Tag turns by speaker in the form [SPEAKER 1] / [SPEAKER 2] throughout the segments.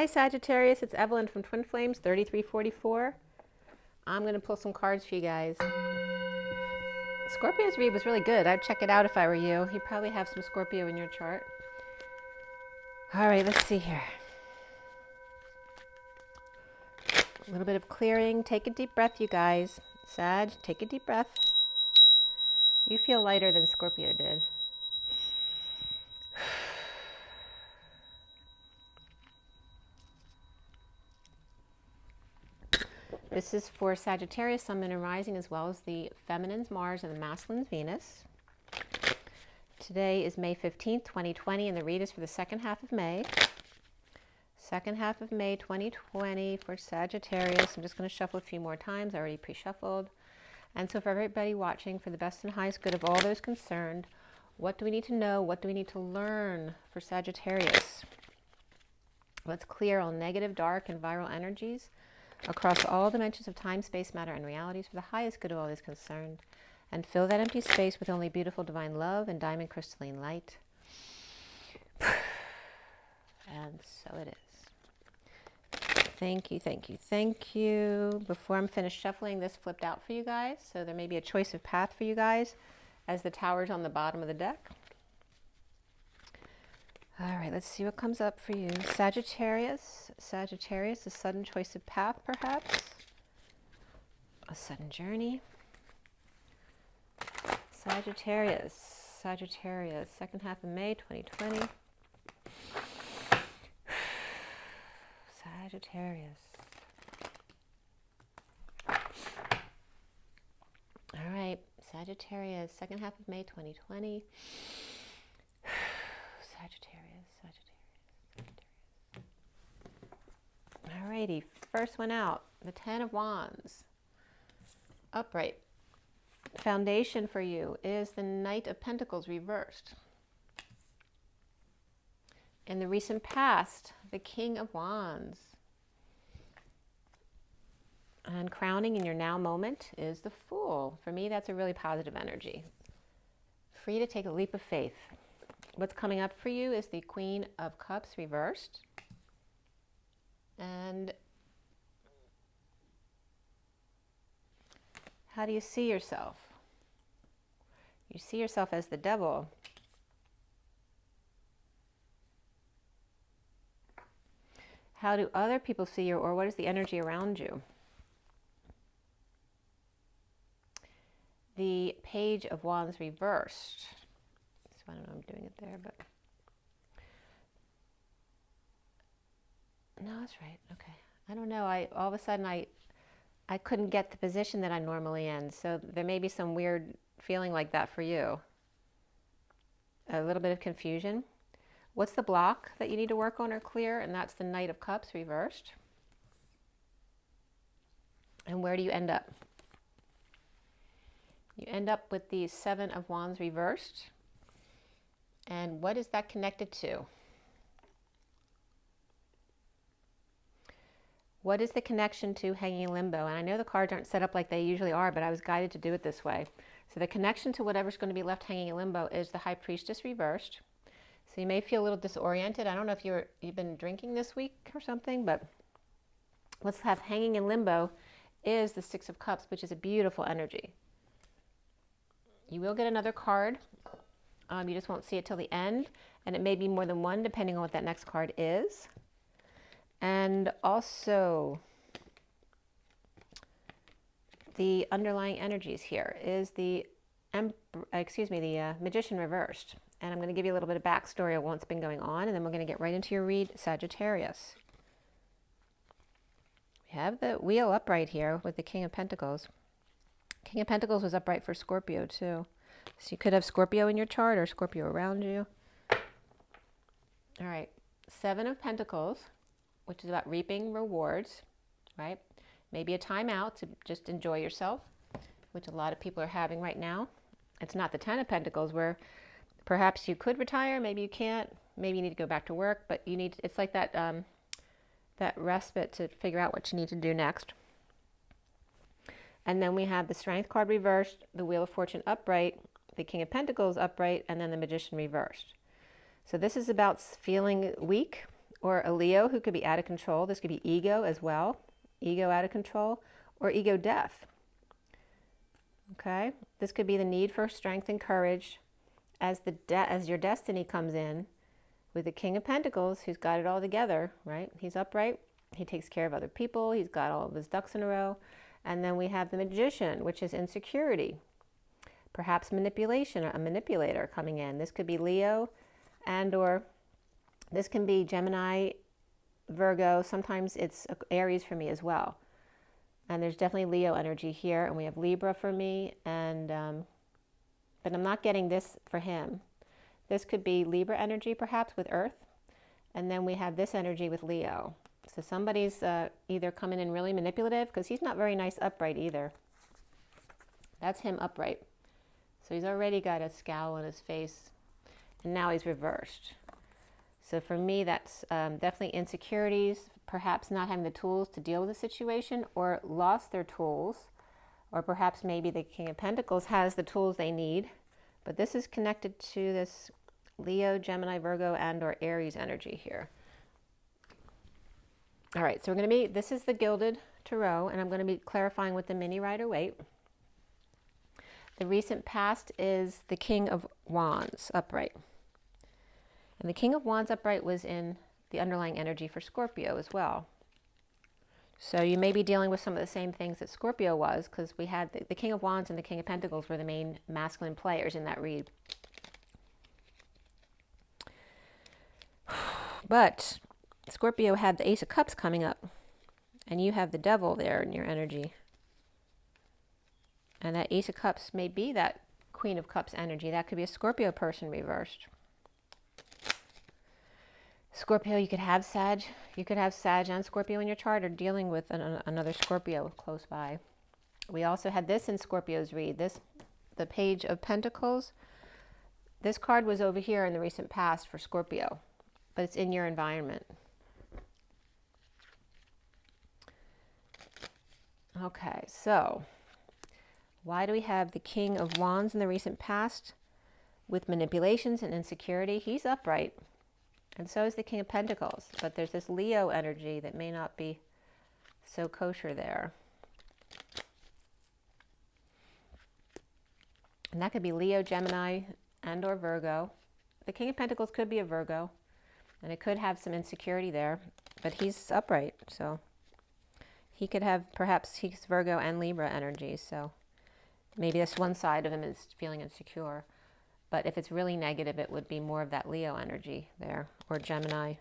[SPEAKER 1] Hi Sagittarius, it's Evelyn from Twin Flames 3344. I'm going to pull some cards for you guys. Scorpio's read was really good. I'd check it out if I were you. You probably have some Scorpio in your chart. All right, let's see here. A little bit of clearing. Take a deep breath, you guys. Sag, take a deep breath. You feel lighter than Scorpio did. This is for Sagittarius, Sun, Moon, and Rising, as well as the feminine's Mars and the masculine's Venus. Today is May 15th, 2020, and the read is for the second half of May. Second half of May 2020 for Sagittarius. I'm just going to shuffle a few more times. I already pre-shuffled. And so for everybody watching, for the best and highest good of all those concerned, what do we need to know? What do we need to learn for Sagittarius? Let's clear all negative, dark, and viral energies across all dimensions of time, space, matter, and realities for the highest good of all those concerned. And fill that empty space with only beautiful divine love and diamond crystalline light. And so it is. Thank you, thank you, thank you. Before I'm finished shuffling, this flipped out for you guys. So there may be a choice of path for you guys as the tower's on the bottom of the deck. All right, let's see what comes up for you. Sagittarius, Sagittarius, a sudden choice of path perhaps. A sudden journey. Sagittarius, Sagittarius, second half of May 2020. Sagittarius. All right, Sagittarius, second half of May 2020. Sagittarius, Sagittarius, Sagittarius. All righty, first one out, the Ten of Wands. Upright. Foundation for you is the Knight of Pentacles reversed. In the recent past, the King of Wands. And crowning in your now moment is the Fool. For me, that's a really positive energy. Free to take a leap of faith. What's coming up for you is the Queen of Cups reversed. And how do you see yourself? You see yourself as the devil. How do other people see you, or what is the energy around you? The Page of Wands reversed. So I don't know if I'm doing it there, but no, that's right. Okay. I don't know. All of a sudden I couldn't get the position that I'm normally in. So there may be some weird feeling like that for you. A little bit of confusion. What's the block that you need to work on or clear? And that's the Knight of Cups reversed. And where do you end up? You end up with the Seven of Wands reversed. And what is that connected to? What is the connection to hanging in limbo? And I know the cards aren't set up like they usually are, but I was guided to do it this way. So the connection to whatever's going to be left hanging in limbo is the High Priestess reversed. So you may feel a little disoriented. I don't know if you've been drinking this week or something, but what's have hanging in limbo is the Six of Cups, which is a beautiful energy. You will get another card. You just won't see it till the end, and it may be more than one depending on what that next card is. And also, the underlying energies here is the Magician reversed. And I'm going to give you a little bit of backstory of what's been going on, and then we're going to get right into your read, Sagittarius. We have the Wheel upright here with the King of Pentacles. King of Pentacles was upright for Scorpio too. So you could have Scorpio in your chart or Scorpio around you. All right, Seven of Pentacles, which is about reaping rewards, right? Maybe a time out to just enjoy yourself, which a lot of people are having right now. It's not the Ten of Pentacles where perhaps you could retire, maybe you can't, maybe you need to go back to work, but you need, it's like that, that respite to figure out what you need to do next. And then we have the Strength card reversed, the Wheel of Fortune upright, the King of Pentacles upright, and then the Magician reversed. So this is about feeling weak or a Leo who could be out of control. This could be ego as well, ego out of control, or ego death. Okay, this could be the need for strength and courage as your destiny comes in with the King of Pentacles, who's got it all together, right? He's upright, he takes care of other people, he's got all of his ducks in a row. And then we have the Magician, which is insecurity, perhaps manipulation, a manipulator coming in. This could be Leo, and or this can be Gemini, Virgo. Sometimes it's Aries for me as well. And there's definitely Leo energy here, and we have Libra for me, and but I'm not getting this for him. This could be Libra energy perhaps with Earth, and then we have this energy with Leo. So somebody's either coming in really manipulative, because he's not very nice upright either. That's him upright. So he's already got a scowl on his face, and now he's reversed. So for me, that's definitely insecurities, perhaps not having the tools to deal with the situation, or lost their tools, or perhaps maybe the King of Pentacles has the tools they need, but this is connected to this Leo, Gemini, Virgo, and or Aries energy here. All right, so we're going to be, this is the Gilded Tarot, and I'm going to be clarifying with the mini Rider-Waite. The recent past is the King of Wands upright. And the King of Wands upright was in the underlying energy for Scorpio as well. So you may be dealing with some of the same things that Scorpio was, because we had the King of Wands and the King of Pentacles were the main masculine players in that read. But Scorpio had the Ace of Cups coming up, and you have the Devil there in your energy. And that Ace of Cups may be that Queen of Cups energy. That could be a Scorpio person reversed. Scorpio, you could have Sag. You could have Sag and Scorpio in your chart, or dealing with another Scorpio close by. We also had this in Scorpio's read. The Page of Pentacles. This card was over here in the recent past for Scorpio, but it's in your environment. Okay, so why do we have the King of Wands in the recent past with manipulations and insecurity? He's upright, and so is the King of Pentacles, but there's this Leo energy that may not be so kosher there. And that could be Leo, Gemini, and or Virgo. The King of Pentacles could be a Virgo, and it could have some insecurity there, but he's upright, so he could have, perhaps he's Virgo and Libra energy, so maybe this one side of him is feeling insecure. But if it's really negative, it would be more of that Leo energy there, or Gemini.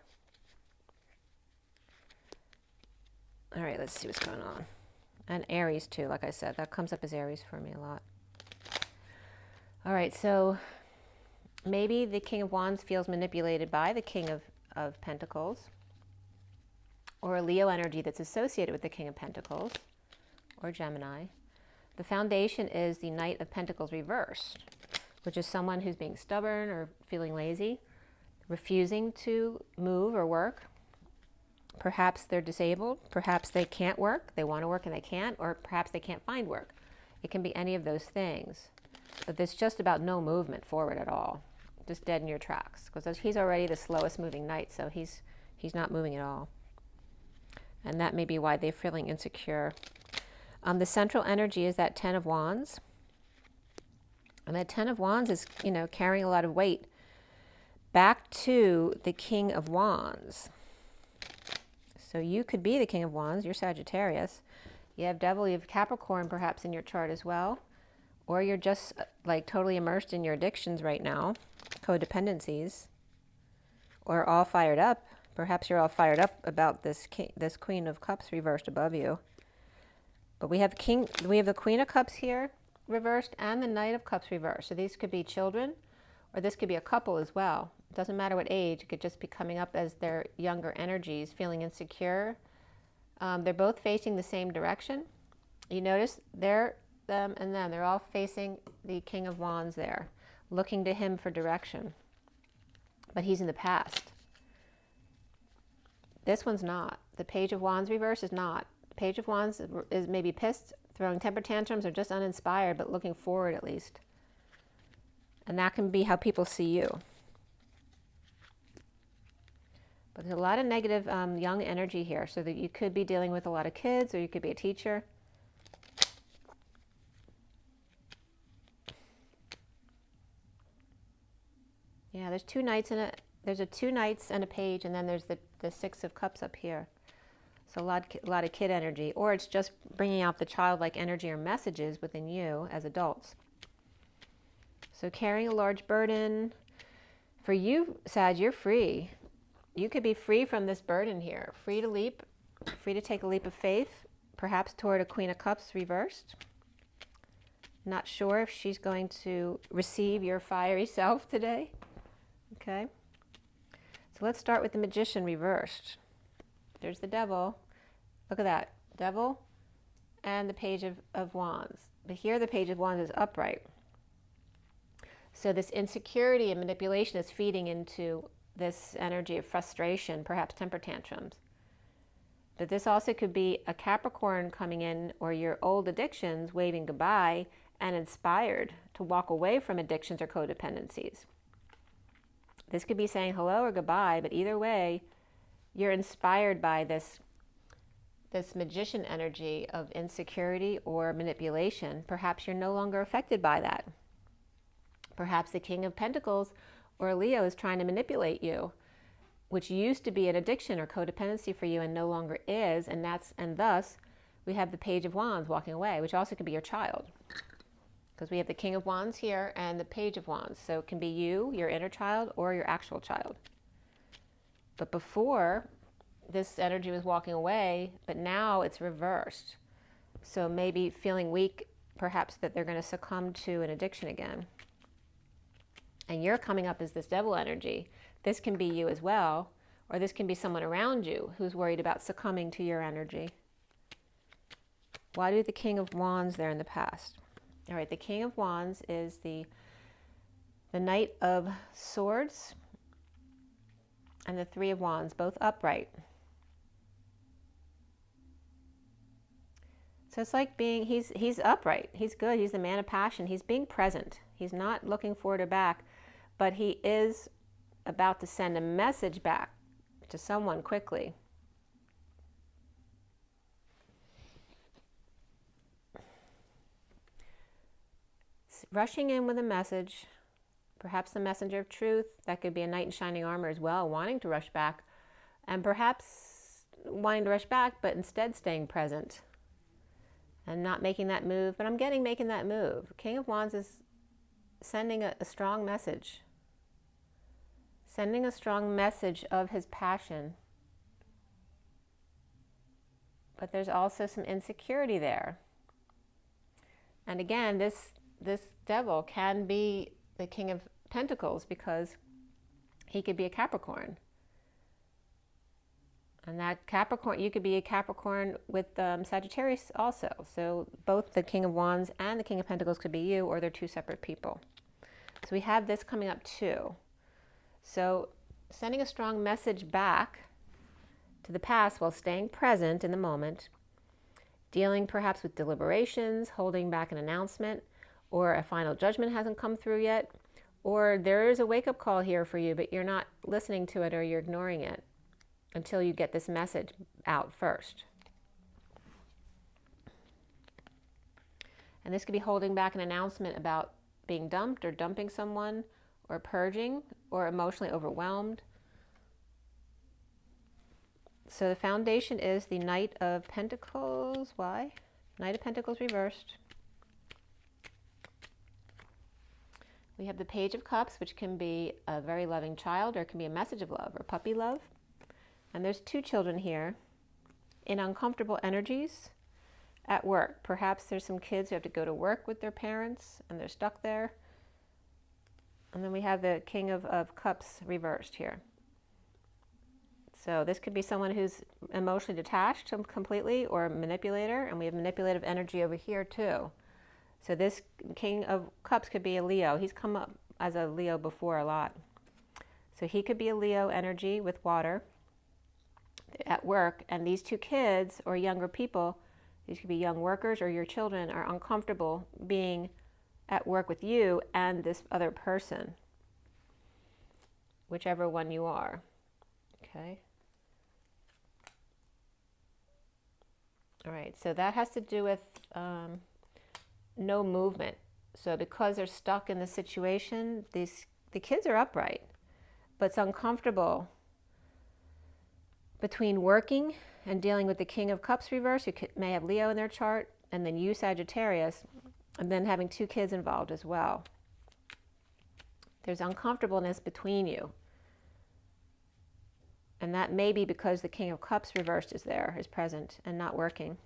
[SPEAKER 1] All right, let's see what's going on. And Aries too, like I said, that comes up as Aries for me a lot. All right, so maybe the King of Wands feels manipulated by the King of Pentacles, or a Leo energy that's associated with the King of Pentacles, or Gemini. The foundation is the Knight of Pentacles reversed, which is someone who's being stubborn or feeling lazy, refusing to move or work. Perhaps they're disabled, perhaps they can't work, they want to work and they can't, or perhaps they can't find work. It can be any of those things. But it's just about no movement forward at all, just dead in your tracks, because he's already the slowest moving knight, so he's not moving at all. And that may be why they're feeling insecure. The central energy is that Ten of Wands. And that Ten of Wands is, carrying a lot of weight back to the King of Wands. So you could be the King of Wands. You're Sagittarius. You have Devil, you have Capricorn perhaps in your chart as well. Or you're just like totally immersed in your addictions right now, codependencies. Or all fired up. Perhaps you're all fired up about this Queen of Cups reversed above you. But we have the Queen of Cups here reversed and the Knight of Cups reversed. So these could be children, or this could be a couple as well. It doesn't matter what age. It could just be coming up as their younger energies, feeling insecure. They're both facing the same direction. You notice them and them. They're all facing the King of Wands there, looking to him for direction. But he's in the past. This one's not. The Page of Wands reverse is not. The Page of Wands is maybe pissed, throwing temper tantrums, or just uninspired, but looking forward at least. And that can be how people see you. But there's a lot of negative young energy here, so that you could be dealing with a lot of kids, or you could be a teacher. Yeah, there's two knights and there's two knights and a page, and then there's the Six of Cups up here. So a lot of kid energy, or it's just bringing out the childlike energy or messages within you as adults. So carrying a large burden. For you, Sag, you're free. You could be free from this burden here. Free to leap, free to take a leap of faith, perhaps toward a Queen of Cups reversed. Not sure if she's going to receive your fiery self today. Okay. So let's start with the Magician reversed. There's the Devil. Look at that. Devil and the Page of Wands. But here the Page of Wands is upright. So this insecurity and manipulation is feeding into this energy of frustration, perhaps temper tantrums. But this also could be a Capricorn coming in, or your old addictions waving goodbye and inspired to walk away from addictions or codependencies. This could be saying hello or goodbye, but either way, you're inspired by this Magician energy of insecurity or manipulation. Perhaps you're no longer affected by that. Perhaps the King of Pentacles or Leo is trying to manipulate you, which used to be an addiction or codependency for you and no longer is, and thus we have the Page of Wands walking away, which also could be your child. Because we have the King of Wands here and the Page of Wands. So it can be you, your inner child, or your actual child. But before, this energy was walking away, but now it's reversed. So maybe feeling weak, perhaps that they're going to succumb to an addiction again. And you're coming up as this Devil energy. This can be you as well, or this can be someone around you who's worried about succumbing to your energy. Why do the King of Wands there in the past? All right, the King of Wands is the Knight of Swords and the Three of Wands, both upright. So it's like he's upright, he's good, he's the man of passion, he's being present. He's not looking forward or back, but he is about to send a message back to someone quickly. Rushing in with a message, perhaps the messenger of truth. That could be a knight in shining armor as well, wanting to rush back, and perhaps wanting to rush back, but instead staying present and not making that move. But I'm getting making that move. King of Wands is sending a strong message. Sending a strong message of his passion. But there's also some insecurity there. And again, this Devil can be the King of Pentacles because he could be a Capricorn. And that Capricorn, you could be a Capricorn with Sagittarius also. So both the King of Wands and the King of Pentacles could be you, or they're two separate people. So we have this coming up too. So sending a strong message back to the past while staying present in the moment, dealing perhaps with deliberations, holding back an announcement, or a final judgment hasn't come through yet, or there is a wake-up call here for you, but you're not listening to it or you're ignoring it until you get this message out first. And this could be holding back an announcement about being dumped or dumping someone, or purging, or emotionally overwhelmed. So the foundation is the Knight of Pentacles. Why? Knight of Pentacles reversed. We have the Page of Cups, which can be a very loving child, or it can be a message of love or puppy love. And there's two children here in uncomfortable energies at work. Perhaps there's some kids who have to go to work with their parents and they're stuck there. And then we have the King of Cups reversed here. So this could be someone who's emotionally detached completely, or a manipulator, and we have manipulative energy over here too. So this King of Cups could be a Leo. He's come up as a Leo before a lot. So he could be a Leo energy with water at work, and these two kids or younger people, these could be young workers or your children, are uncomfortable being at work with you and this other person, whichever one you are. Okay. All right, so that has to do with no movement. So because they're stuck in the situation, the kids are upright, but it's uncomfortable between working and dealing with the King of Cups reverse, who may have Leo in their chart, and then you, Sagittarius, and then having 2 kids involved as well. There's uncomfortableness between you. And that may be because the King of Cups reversed is present and not working.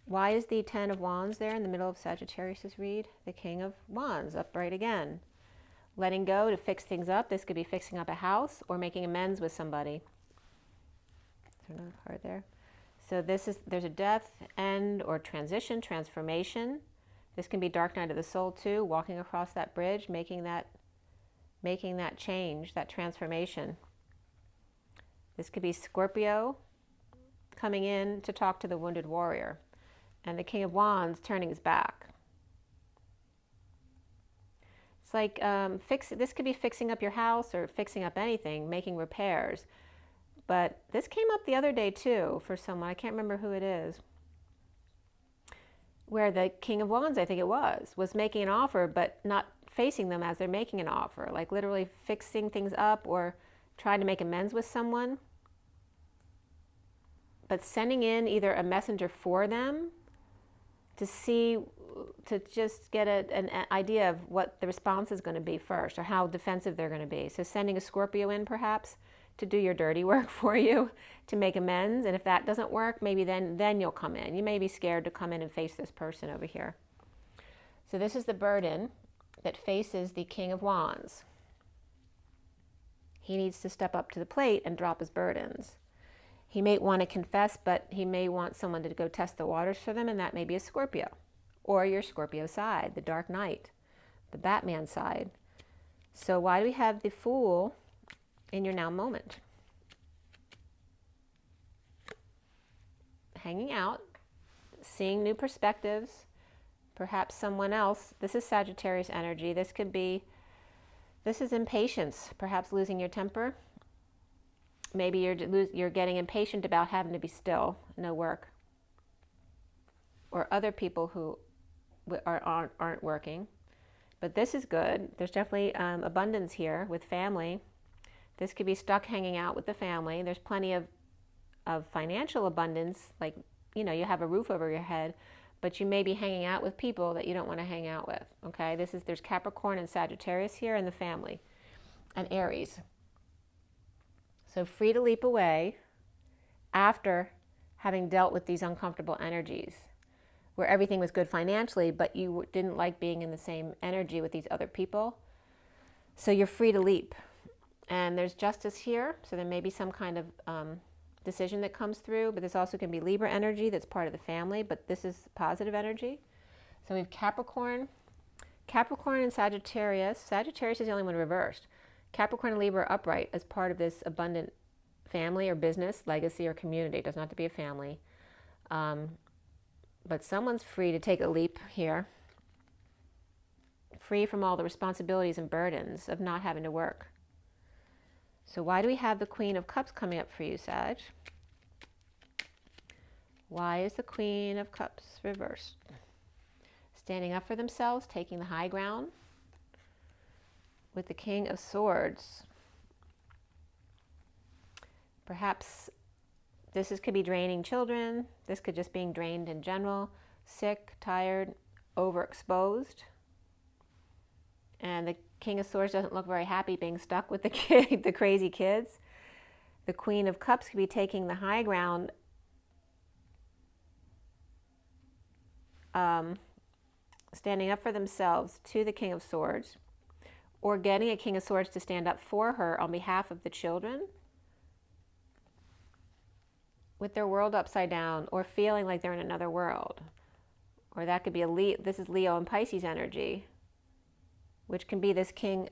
[SPEAKER 1] Why is the 10 of Wands there in the middle of Sagittarius's read? The King of Wands, upright again. Letting go to fix things up. This could be fixing up a house or making amends with somebody. There's another card there. So there's a death, end, or transition, transformation. This can be dark night of the soul too, walking across that bridge, making that change, that transformation. This could be Scorpio coming in to talk to the wounded warrior, and the King of Wands turning his back. It's like this could be fixing up your house or fixing up anything, making repairs. But this came up the other day too for someone, I can't remember who it is, where the King of Wands, I think it was making an offer but not facing them as they're making an offer, like literally fixing things up or trying to make amends with someone, but sending in either a messenger for them to just get an idea of what the response is going to be first, or how defensive they're going to be. So sending a Scorpio in perhaps to do your dirty work for you, to make amends. And if that doesn't work, maybe then you'll come in. You may be scared to come in and face this person over here. So this is the burden that faces the King of Wands. He needs to step up to the plate and drop his burdens. He may want to confess, but he may want someone to go test the waters for them, and that may be a Scorpio. Or your Scorpio side, the Dark Knight, the Batman side. So why do we have the Fool in your now moment? Hanging out, seeing new perspectives, perhaps someone else. This is Sagittarius energy. This is impatience, perhaps losing your temper. Maybe you're getting impatient about having to be still, no work. Or other people who aren't working. But this is good. There's definitely abundance here with family. This could be stuck hanging out with the family. There's plenty of financial abundance, like, you know, you have a roof over your head, but you may be hanging out with people that you don't want to hang out with, okay? There's Capricorn and Sagittarius here in the family, and Aries. So free to leap away after having dealt with these uncomfortable energies, where everything was good financially, but you didn't like being in the same energy with these other people. So you're free to leap. And there's justice here, so there may be some kind of decision that comes through, but this also can be Libra energy that's part of the family, but this is positive energy. So we have Capricorn and Sagittarius. Sagittarius is the only one reversed. Capricorn and Libra are upright as part of this abundant family or business, legacy or community. It doesn't have to be a family. But someone's free to take a leap here. Free from all the responsibilities and burdens of not having to work. So why do we have the Queen of Cups coming up for you, Sag? Why is the Queen of Cups reversed? Standing up for themselves, taking the high ground. With the King of Swords. Perhaps could be draining children. This could just being drained in general. Sick, tired, overexposed. And the King of Swords doesn't look very happy being stuck with the crazy kids. The Queen of Cups could be taking the high ground, standing up for themselves to the King of Swords, or getting a King of Swords to stand up for her on behalf of the children with their world upside down, or feeling like they're in another world. Or that could be this is Leo and Pisces energy, which can be this King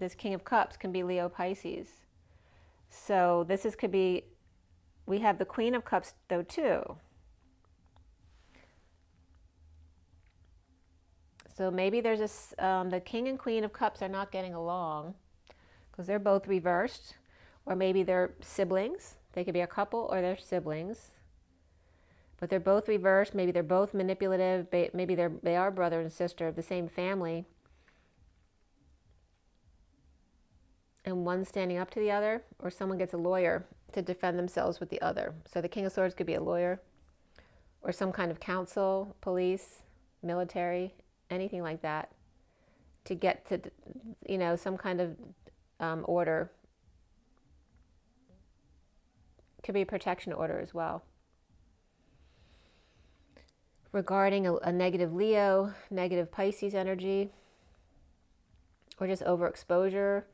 [SPEAKER 1] of Cups can be Leo Pisces. So could be, we have the Queen of Cups though too. So maybe there's the King and Queen of Cups are not getting along because they're both reversed, or maybe they're siblings. They could be a couple or they're siblings. But they're both reversed. Maybe they're both manipulative. Maybe they are brother and sister of the same family. And one's standing up to the other, or someone gets a lawyer to defend themselves with the other. So the King of Swords could be a lawyer, or some kind of council, police, military, anything like that, to get to, you know, some kind of order. Could be a protection order as well. Regarding a negative Leo, negative Pisces energy, or just overexposure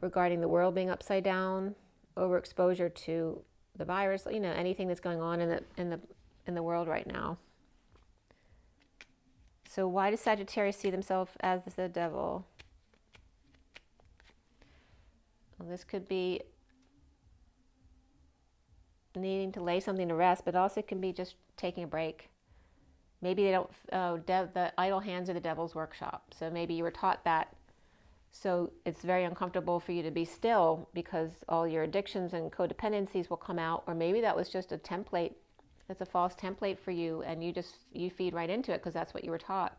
[SPEAKER 1] regarding the world being upside down, overexposure to the virus, you know, anything that's going on in the world right now. So why does Sagittarius see themselves as the devil? Well, this could be needing to lay something to rest, but also it can be just taking a break. Maybe they don't, the idle hands are the devil's workshop. So maybe you were taught that. So it's very uncomfortable for you to be still because all your addictions and codependencies will come out. Or maybe that was just a template. That's a false template for you, and you feed right into it because that's what you were taught.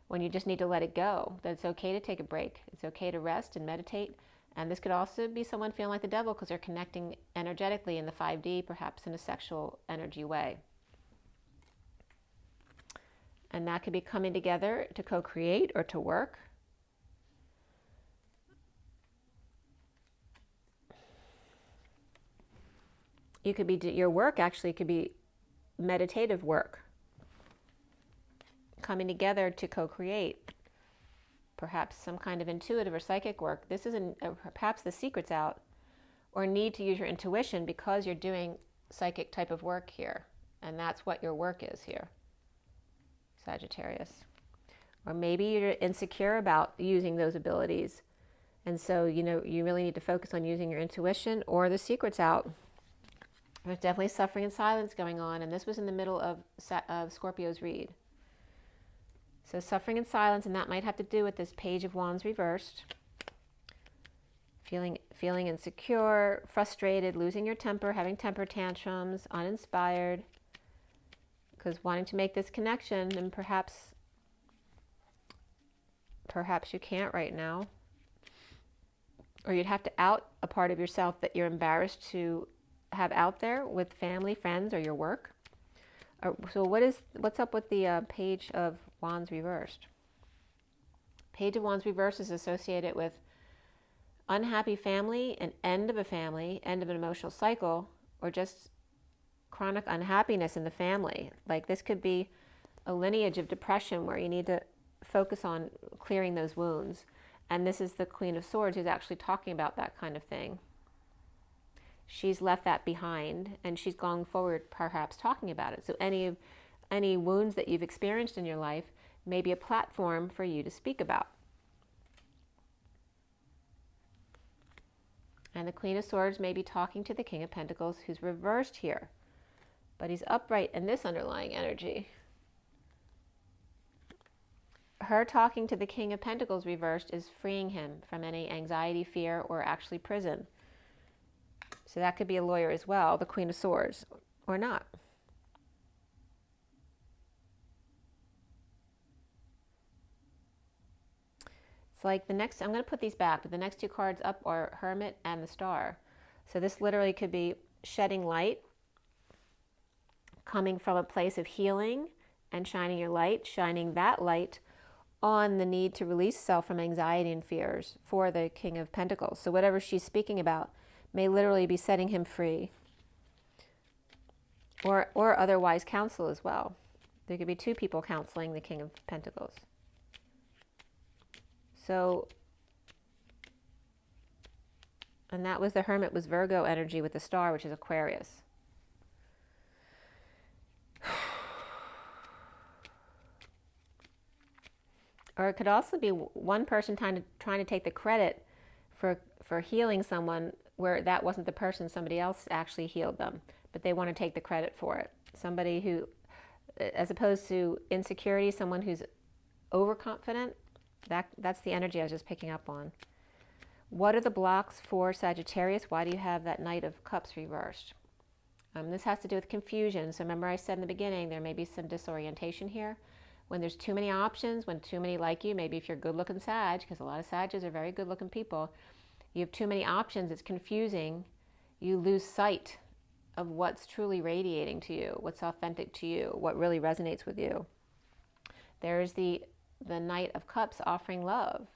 [SPEAKER 1] When you just need to let it go, that it's okay to take a break. It's okay to rest and meditate. And this could also be someone feeling like the devil because they're connecting energetically in the 5D, perhaps in a sexual energy way. And that could be coming together to co-create or to work. You could be, your work actually could be meditative work. Coming together to co-create. Perhaps some kind of intuitive or psychic work. This is perhaps the secret's out. Or need to use your intuition because you're doing psychic type of work here. And that's what your work is here, Sagittarius. Or maybe you're insecure about using those abilities. And so, you know, you really need to focus on using your intuition, or the secret's out. There's definitely suffering and silence going on, and this was in the middle of Scorpio's read. So suffering and silence, and that might have to do with this Page of Wands reversed. Feeling insecure, frustrated, losing your temper, having temper tantrums, uninspired, because wanting to make this connection, and perhaps you can't right now. Or you'd have to out a part of yourself that you're embarrassed to have out there with family, friends, or your work. So what's up with the Page of Wands reversed? Page of Wands reversed is associated with unhappy family, an end of a family, end of an emotional cycle, or just chronic unhappiness in the family. Like this could be a lineage of depression where you need to focus on clearing those wounds. And this is the Queen of Swords who's actually talking about that kind of thing. She's left that behind, and she's gone forward perhaps talking about it. So any wounds that you've experienced in your life may be a platform for you to speak about. And the Queen of Swords may be talking to the King of Pentacles, who's reversed here, but he's upright in this underlying energy. Her talking to the King of Pentacles reversed is freeing him from any anxiety, fear, or actually prison. So that could be a lawyer as well, the Queen of Swords, or not. It's like the next, I'm going to put these back, but the next two cards up are Hermit and the Star. So this literally could be shedding light, coming from a place of healing and shining your light, shining that light on the need to release self from anxiety and fears for the King of Pentacles. So whatever she's speaking about may literally be setting him free, or otherwise counsel as well. There could be two people counseling the King of Pentacles. So, and that was the Hermit, was Virgo energy with the Star, which is Aquarius. Or it could also be one person trying to take the credit for healing someone where that wasn't the person, somebody else actually healed them, but they want to take the credit for it. Somebody who, as opposed to insecurity, someone who's overconfident, that's the energy I was just picking up on. What are the blocks for Sagittarius? Why do you have that Knight of Cups reversed? This has to do with confusion. So remember I said in the beginning, there may be some disorientation here. When there's too many options, when too many like you, maybe if you're good looking Sag, because a lot of Sages are very good looking people, you have too many options, it's confusing. You lose sight of what's truly radiating to you, what's authentic to you, what really resonates with you. There's the Knight of Cups offering love,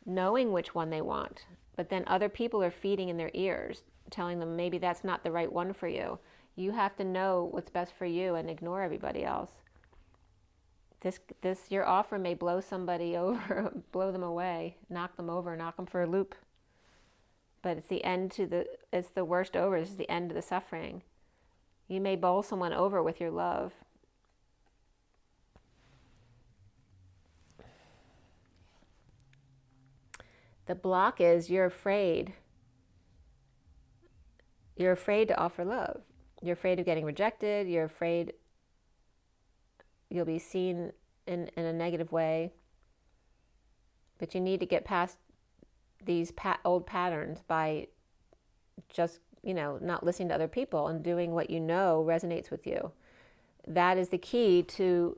[SPEAKER 1] knowing which one they want, but then other people are feeding in their ears, telling them maybe that's not the right one for you. You have to know what's best for you and ignore everybody else. Your offer may blow somebody over, blow them away, knock them over, knock them for a loop. But it's the end it's the worst over. This is the end of the suffering. You may bowl someone over with your love. The block is you're afraid. You're afraid to offer love. You're afraid of getting rejected. You're afraid you'll be seen in a negative way. But you need to get past these old patterns by just, not listening to other people and doing what you know resonates with you. That is the key to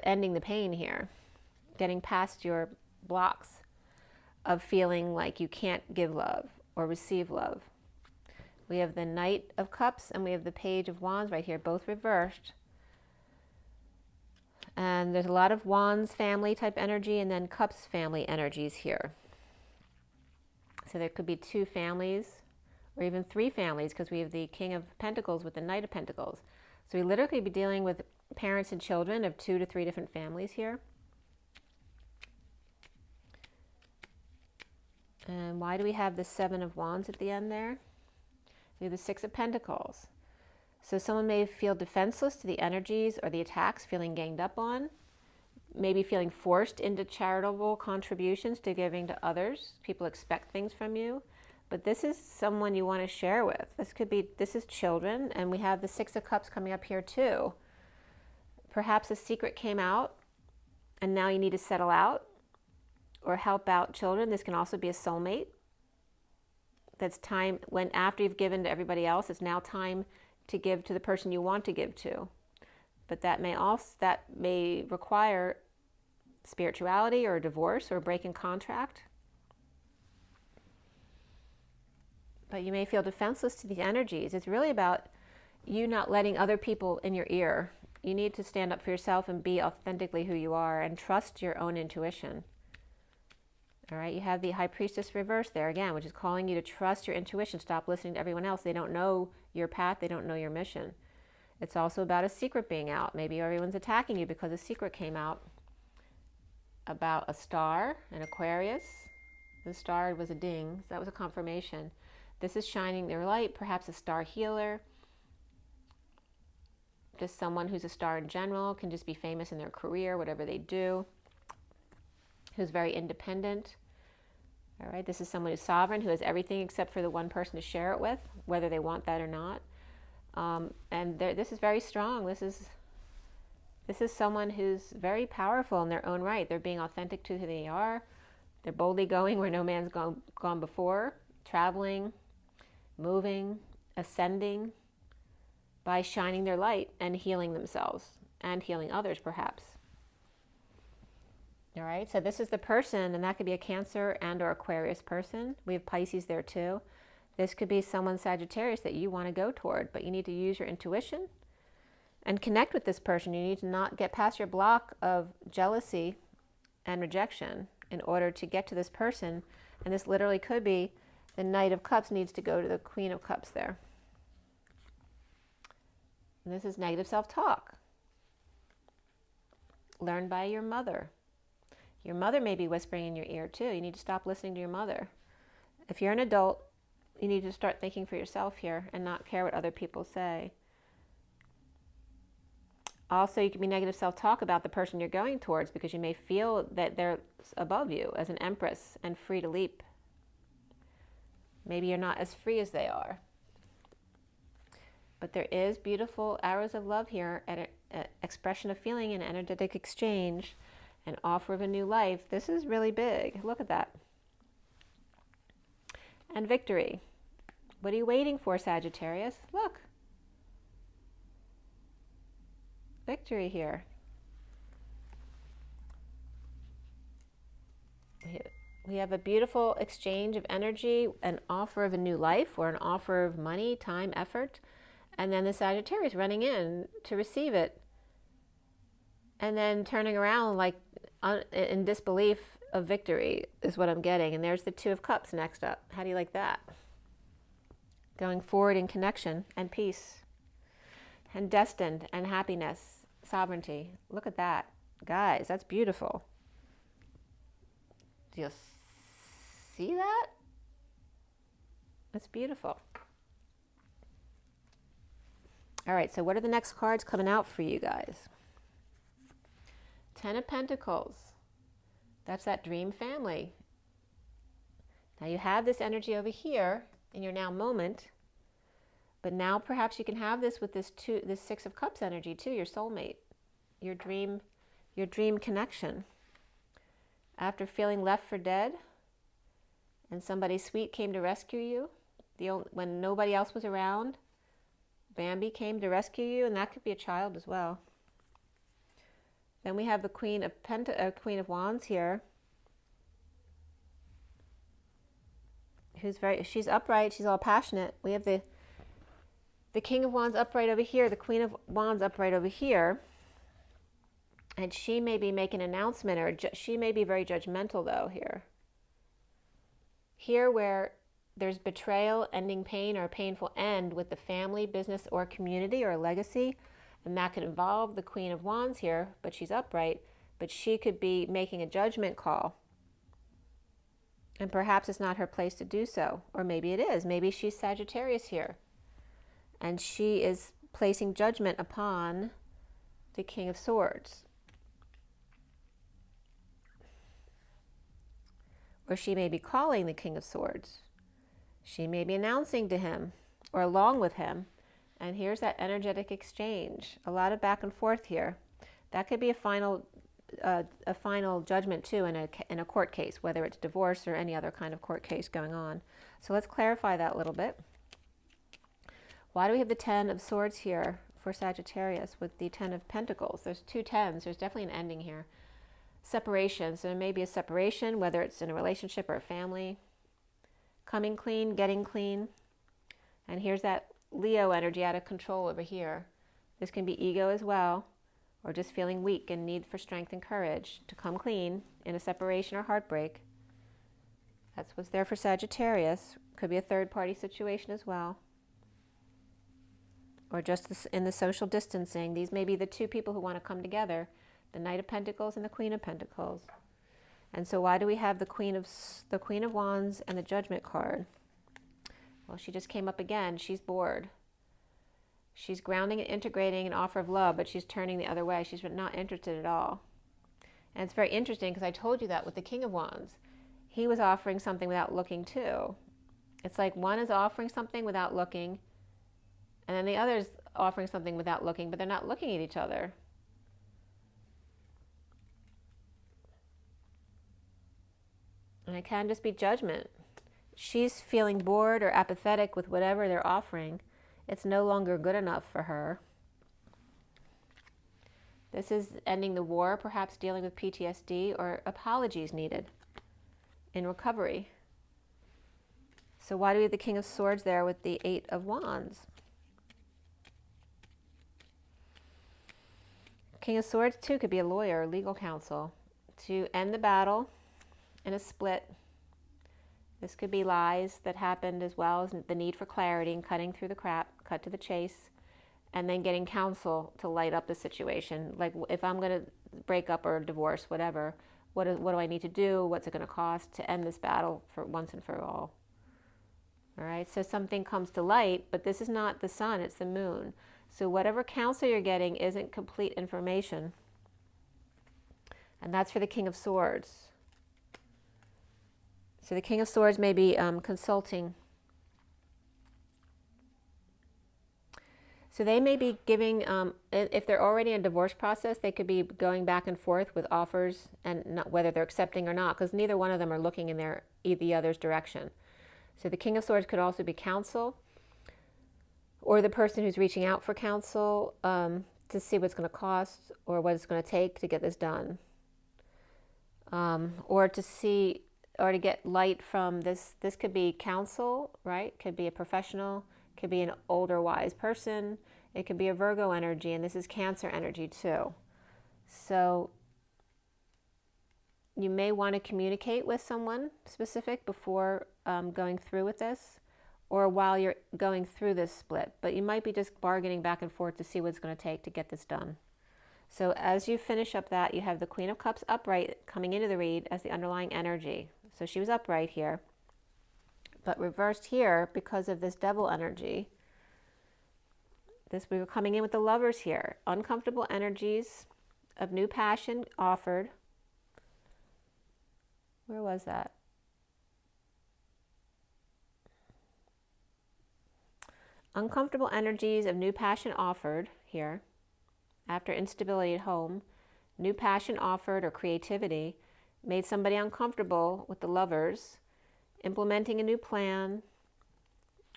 [SPEAKER 1] ending the pain here. Getting past your blocks of feeling like you can't give love or receive love. We have the Knight of Cups and we have the Page of Wands right here, both reversed. And there's a lot of Wands family type energy and then Cups family energies here. So there could be 2 families or even 3 families because we have the King of Pentacles with the Knight of Pentacles. So we literally could be dealing with parents and children of 2 to 3 different families here. And why do we have the 7 of Wands at the end there? We have the 6 of Pentacles. So someone may feel defenseless to the energies or the attacks, feeling ganged up on, maybe feeling forced into charitable contributions to giving to others. People expect things from you, but this is someone you want to share with. This is children, and we have the 6 of Cups coming up here too. Perhaps a secret came out, and now you need to settle out or help out children. This can also be a soulmate. That's time when after you've given to everybody else, it's now time to give to the person you want to give to. But that may require spirituality or a divorce or a break in contract. But you may feel defenseless to these energies. It's really about you not letting other people in your ear. You need to stand up for yourself and be authentically who you are and trust your own intuition. All right, you have the High Priestess reverse there again, which is calling you to trust your intuition. Stop listening to everyone else. They don't know your path. They don't know your mission. It's also about a secret being out. Maybe everyone's attacking you because a secret came out about a star, an Aquarius. The star was a ding. So that was a confirmation. This is shining their light, perhaps a star healer. Just someone who's a star in general, can just be famous in their career, whatever they do. Who's very independent. All right, this is someone who's sovereign, who has everything except for the one person to share it with, whether they want that or not. And this is very strong. This is someone who's very powerful in their own right. They're being authentic to who they are. They're boldly going where no man's gone before, traveling, moving, ascending by shining their light and healing themselves and healing others perhaps. All right, so this is the person, and that could be a Cancer and or Aquarius person. We have Pisces there too. This could be someone Sagittarius that you want to go toward, but you need to use your intuition and connect with this person. You need to not get past your block of jealousy and rejection in order to get to this person. And this literally could be the Knight of Cups needs to go to the Queen of Cups there. And this is negative self-talk. Learned by your mother. Your mother may be whispering in your ear too. You need to stop listening to your mother. If you're an adult, you need to start thinking for yourself here and not care what other people say. Also, you can be negative self-talk about the person you're going towards because you may feel that they're above you as an empress and free to leap. Maybe you're not as free as they are. But there is beautiful arrows of love here, an expression of feeling and energetic exchange, an offer of a new life. This is really big. Look at that. And victory. What are you waiting for, Sagittarius? Look, victory here. We have a beautiful exchange of energy, an offer of a new life or an offer of money, time, effort, and then the Sagittarius running in to receive it and then turning around like in disbelief of victory is what I'm getting. And there's the Two of Cups next up. How do you like that? Going forward in connection and peace and destined and happiness, sovereignty. Look at that. Guys, that's beautiful. Do you see that? That's beautiful. All right, so what are the next cards coming out for you guys? Ten of Pentacles. That's that dream family. Now you have this energy over here in your now moment, but now perhaps you can have this with this Six of Cups energy too, your soulmate, your dream connection. After feeling left for dead and somebody sweet came to rescue you, when nobody else was around, Bambi came to rescue you, and that could be a child as well. Then we have the Queen of Wands here, she's upright, she's all passionate. We have the King of Wands upright over here, the Queen of Wands upright over here. And she may be making an announcement, or she may be very judgmental though here. Here where there's betrayal, ending pain, or a painful end with the family, business, or community, or a legacy. And that could involve the Queen of Wands here, but she's upright. But she could be making a judgment call. And perhaps it's not her place to do so. Or maybe it is. Maybe she's Sagittarius here. And she is placing judgment upon the King of Swords. Or she may be calling the King of Swords. She may be announcing to him or along with him. And here's that energetic exchange. A lot of back and forth here. That could be a final judgment too in a court case, whether it's divorce or any other kind of court case going on. So let's clarify that a little bit. Why do we have the Ten of Swords here for Sagittarius with the Ten of Pentacles? There's two tens. There's definitely an ending here. Separation. So there may be a separation, whether it's in a relationship or a family. Coming clean, getting clean. And here's that Leo energy out of control over here. This can be ego as well, or just feeling weak and need for strength and courage to come clean in a separation or heartbreak. That's what's there for Sagittarius. Could be a third-party situation as well. Or just in the social distancing. These may be the two people who want to come together. The Knight of Pentacles and the Queen of Pentacles. And so why do we have the Queen of Wands and the Judgment card? Well, she just came up again. She's bored. She's grounding and integrating an offer of love, but she's turning the other way. She's not interested at all. And it's very interesting because I told you that with the King of Wands. He was offering something without looking too. It's like one is offering something without looking, and then the other is offering something without looking, but they're not looking at each other. And it can just be judgment. She's feeling bored or apathetic with whatever they're offering. It's no longer good enough for her. This is ending the war, perhaps dealing with PTSD or apologies needed in recovery. So why do we have the King of Swords there with the Eight of Wands? King of Swords too could be a lawyer or legal counsel to end the battle in a split. This could be lies that happened, as well as the need for clarity and cutting through the crap, cut to the chase, and then getting counsel to light up the situation. Like if I'm going to break up or divorce, whatever, what do I need to do? What's it going to cost to end this battle for once and for all? All right, so something comes to light, but this is not the sun, it's the moon. So whatever counsel you're getting isn't complete information. And that's for the King of Swords. So the King of Swords may be consulting. So they may be giving, if they're already in a divorce process, they could be going back and forth with offers and not, whether they're accepting or not, because neither one of them are looking in the other's direction. So the King of Swords could also be counsel, or the person who's reaching out for counsel to see what's going to cost or what it's going to take to get this done. Or to see, or to get light from this. This could be counsel, right? Could be a professional, could be an older wise person. It could be a Virgo energy, and this is Cancer energy too. So you may want to communicate with someone specific before going through with this, or while you're going through this split. But you might be just bargaining back and forth to see what it's going to take to get this done. So as you finish up that, you have the Queen of Cups upright coming into the read as the underlying energy. So she was upright here, but reversed here because of this Devil energy. We were coming in with the Lovers here. Uncomfortable energies of new passion offered. Where was that? Uncomfortable energies of new passion offered here. After instability at home, new passion offered or creativity made somebody uncomfortable with the Lovers. Implementing a new plan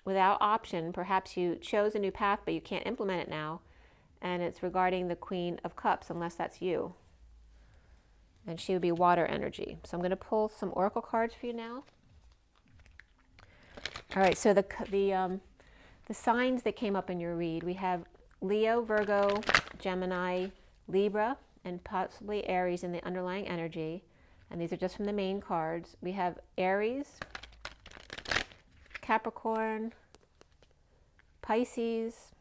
[SPEAKER 1] without option. Perhaps you chose a new path, but you can't implement it now. And it's regarding the Queen of Cups, unless that's you. And she would be water energy. So I'm going to pull some oracle cards for you now. All right, so the signs that came up in your read, we have Leo, Virgo, Gemini, Libra, and possibly Aries in the underlying energy. And these are just from the main cards. We have Aries, Capricorn, Pisces,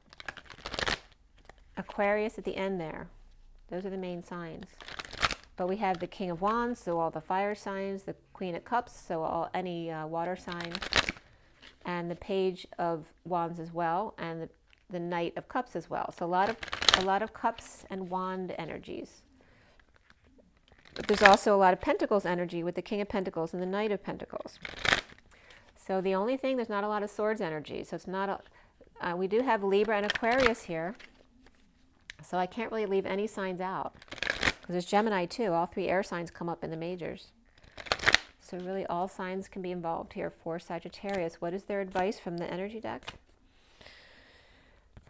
[SPEAKER 1] Aquarius at the end there. Those are the main signs. But we have the King of Wands, so all the fire signs, the Queen of Cups, so any water signs, and the Page of Wands as well, and the Knight of Cups as well. So a lot of Cups and Wand energies. But there's also a lot of Pentacles energy with the King of Pentacles and the Knight of Pentacles. So the only thing, there's not a lot of Swords energy. So it's not we do have Libra and Aquarius here. So I can't really leave any signs out. Because there's Gemini too. All three air signs come up in the majors. So really all signs can be involved here for Sagittarius. What is their advice from the energy deck?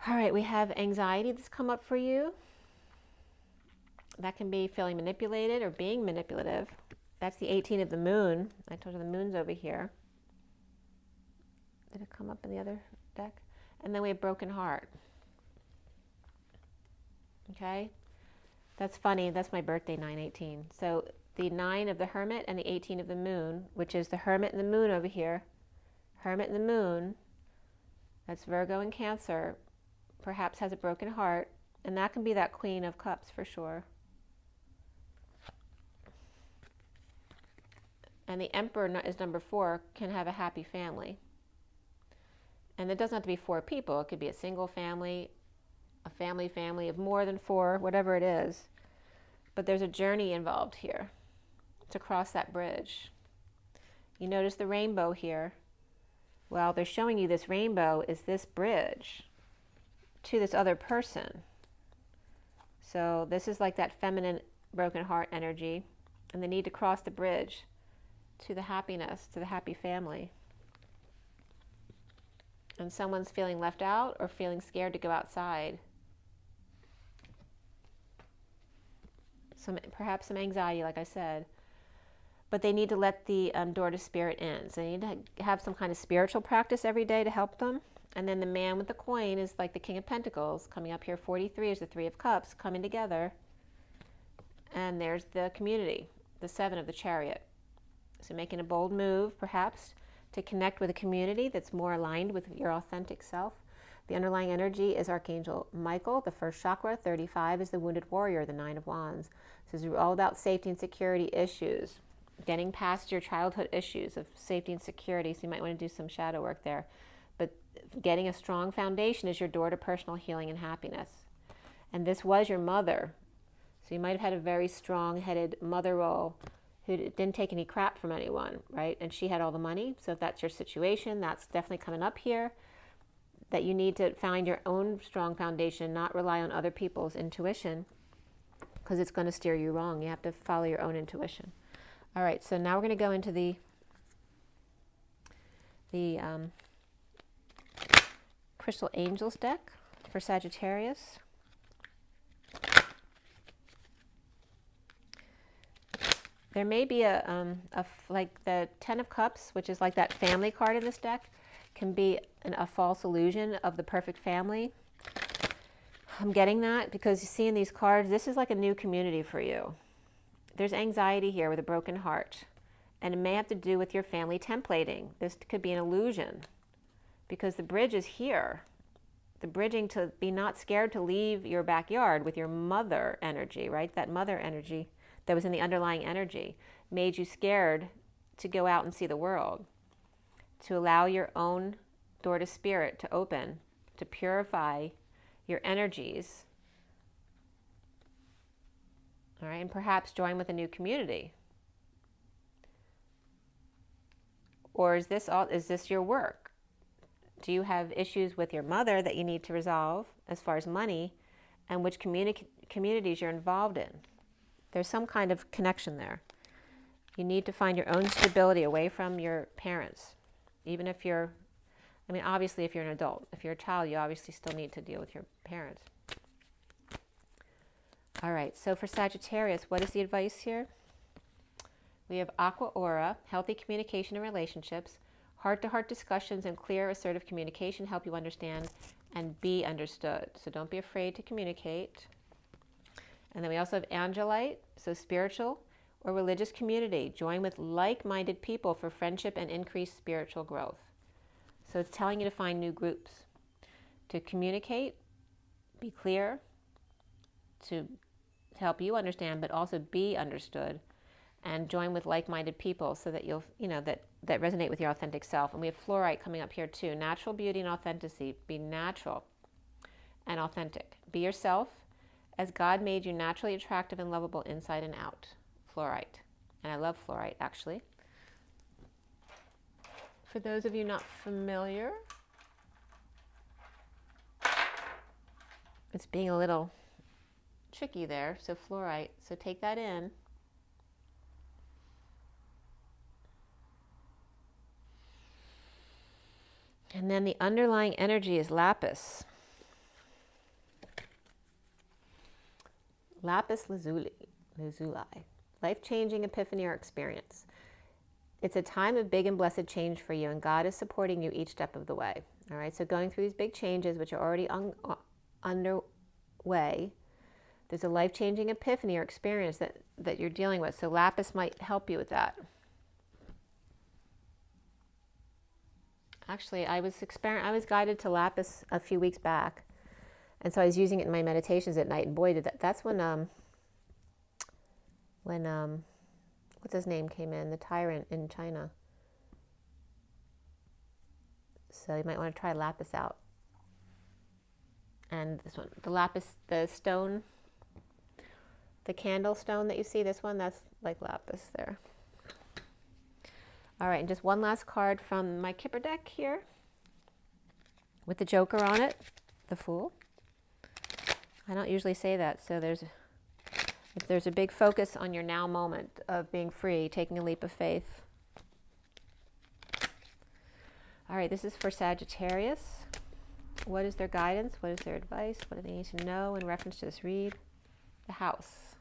[SPEAKER 1] All right, we have anxiety that's come up for you. That can be feeling manipulated or being manipulative. That's the 18 of the moon. I told you the moon's over here. Did it come up in the other deck? And then we have broken heart. Okay? That's funny. That's my birthday, 9/18. So the 9 of the Hermit and the 18 of the Moon, which is the Hermit and the Moon over here. Hermit and the Moon. That's Virgo and Cancer. Perhaps has a broken heart. And that can be that Queen of Cups for sure. And the Emperor is number 4, can have a happy family. And it doesn't have to be 4 people. It could be a single family, a family of more than 4, whatever it is. But there's a journey involved here to cross that bridge. You notice the rainbow here. Well, they're showing you this rainbow is this bridge to this other person. So this is like that feminine broken heart energy, and the need to cross the bridge to the happiness, to the happy family. And someone's feeling left out or feeling scared to go outside. Perhaps some anxiety, like I said. But they need to let the door to spirit in. So they need to have some kind of spiritual practice every day to help them. And then the man with the coin is like the King of Pentacles. Coming up here, 43 is the 3 of Cups coming together. And there's the community, the 7 of the Chariot. So making a bold move, perhaps, to connect with a community that's more aligned with your authentic self. The underlying energy is Archangel Michael, the first chakra. 35 is the Wounded Warrior, the 9 of Wands. So this is all about safety and security issues, getting past your childhood issues of safety and security. So you might want to do some shadow work there. But getting a strong foundation is your door to personal healing and happiness. And this was your mother. So you might have had a very strong-headed mother role who didn't take any crap from anyone, right? And she had all the money. So if that's your situation, that's definitely coming up here. That you need to find your own strong foundation, not rely on other people's intuition, because it's going to steer you wrong. You have to follow your own intuition. All right, so now we're going to go into the Crystal Angels deck for Sagittarius. There may be like the Ten of Cups, which is like that family card in this deck, can be a false illusion of the perfect family. I'm getting that because you see in these cards, this is like a new community for you. There's anxiety here with a broken heart, and it may have to do with your family templating. This could be an illusion because the bridge is here. The bridging to be not scared to leave your backyard with your mother energy, right? That mother energy that was in the underlying energy made you scared to go out and see the world, to allow your own door to spirit to open, to purify your energies, all right, and perhaps join with a new community. Or is this your work? Do you have issues with your mother that you need to resolve as far as money, and which communities you're involved in? There's some kind of connection there. You need to find your own stability away from your parents. Even if you're, I mean, obviously if you're an adult. If you're a child, you obviously still need to deal with your parents. All right, so for Sagittarius, what is the advice here? We have Aqua Aura, healthy communication and relationships, heart-to-heart discussions and clear, assertive communication help you understand and be understood. So don't be afraid to communicate. And then we also have Angelite, so spiritual or religious community. Join with like-minded people for friendship and increased spiritual growth. So it's telling you to find new groups, to communicate, be clear, to help you understand, but also be understood, and join with like-minded people so that you'll, that resonate with your authentic self. And we have Fluorite coming up here too. Natural beauty and authenticity. Be natural and authentic. Be yourself as God made you naturally attractive and lovable inside and out. Fluorite. And I love fluorite, actually. For those of you not familiar, it's being a little tricky there. So fluorite. So take that in. And then the underlying energy is lapis. Lapis lazuli, life-changing epiphany or experience. It's a time of big and blessed change for you, and God is supporting you each step of the way. All right, so going through these big changes, which are already underway, there's a life-changing epiphany or experience that you're dealing with. So lapis might help you with that. Actually, I was guided to lapis a few weeks back, and so I was using it in my meditations at night. And boy, did that's when what's his name came in, the tyrant in China. So you might want to try lapis out. And this one, the lapis, the stone, the candle stone that you see. This one, that's like lapis there. All right, and just one last card from my Kipper deck here with the Joker on it, the Fool. I don't usually say that, so if there's a big focus on your now moment of being free, taking a leap of faith. All right, this is for Sagittarius. What is their guidance? What is their advice? What do they need to know in reference to this read? The house.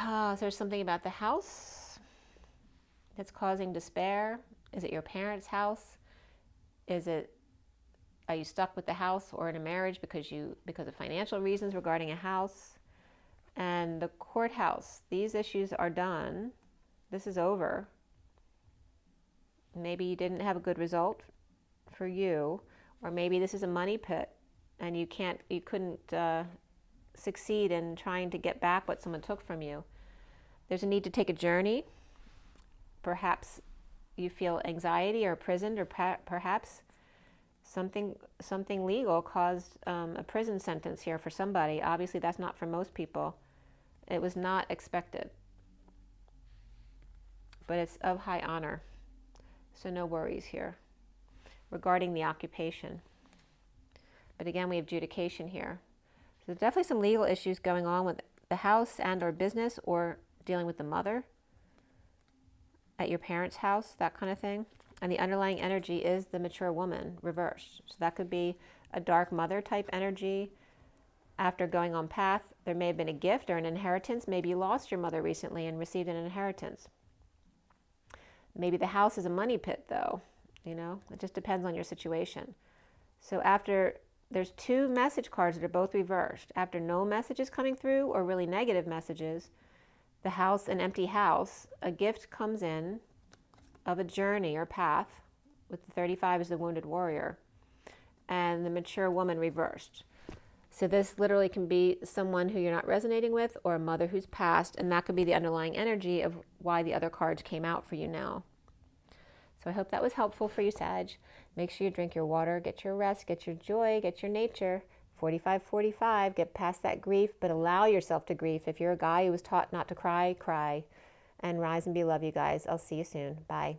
[SPEAKER 1] So there's something about the house that's causing despair. Is it your parents' house? Are you stuck with the house or in a marriage because of financial reasons regarding a house? And the courthouse, these issues are done. This is over. Maybe you didn't have a good result for you, or maybe this is a money pit and you couldn't succeed in trying to get back what someone took from you. There's a need to take a journey. Perhaps you feel anxiety or imprisoned, or perhaps something legal caused a prison sentence here for somebody. Obviously, that's not for most people. It was not expected. But it's of high honor. So no worries here regarding the occupation. But again, we have adjudication here. So there's definitely some legal issues going on with the house and or business, or dealing with the mother at your parents' house, that kind of thing. And the underlying energy is the mature woman reversed. So that could be a dark mother type energy after going on path, there may have been a gift or an inheritance. Maybe you lost your mother recently and received an inheritance. Maybe the house is a money pit, though. You know, it just depends on your situation. So after, there's 2 message cards that are both reversed. After no messages coming through or really negative messages, the house, an empty house, a gift comes in of a journey or path, with the 35 as the wounded warrior, and the mature woman reversed. So this literally can be someone who you're not resonating with, or a mother who's passed, and that could be the underlying energy of why the other cards came out for you now. So I hope that was helpful for you, Sag. Make sure you drink your water, get your rest, get your joy, get your nature. 45-45, get past that grief, but allow yourself to grieve. If you're a guy who was taught not to cry, cry. And rise and be love, you guys. I'll see you soon. Bye.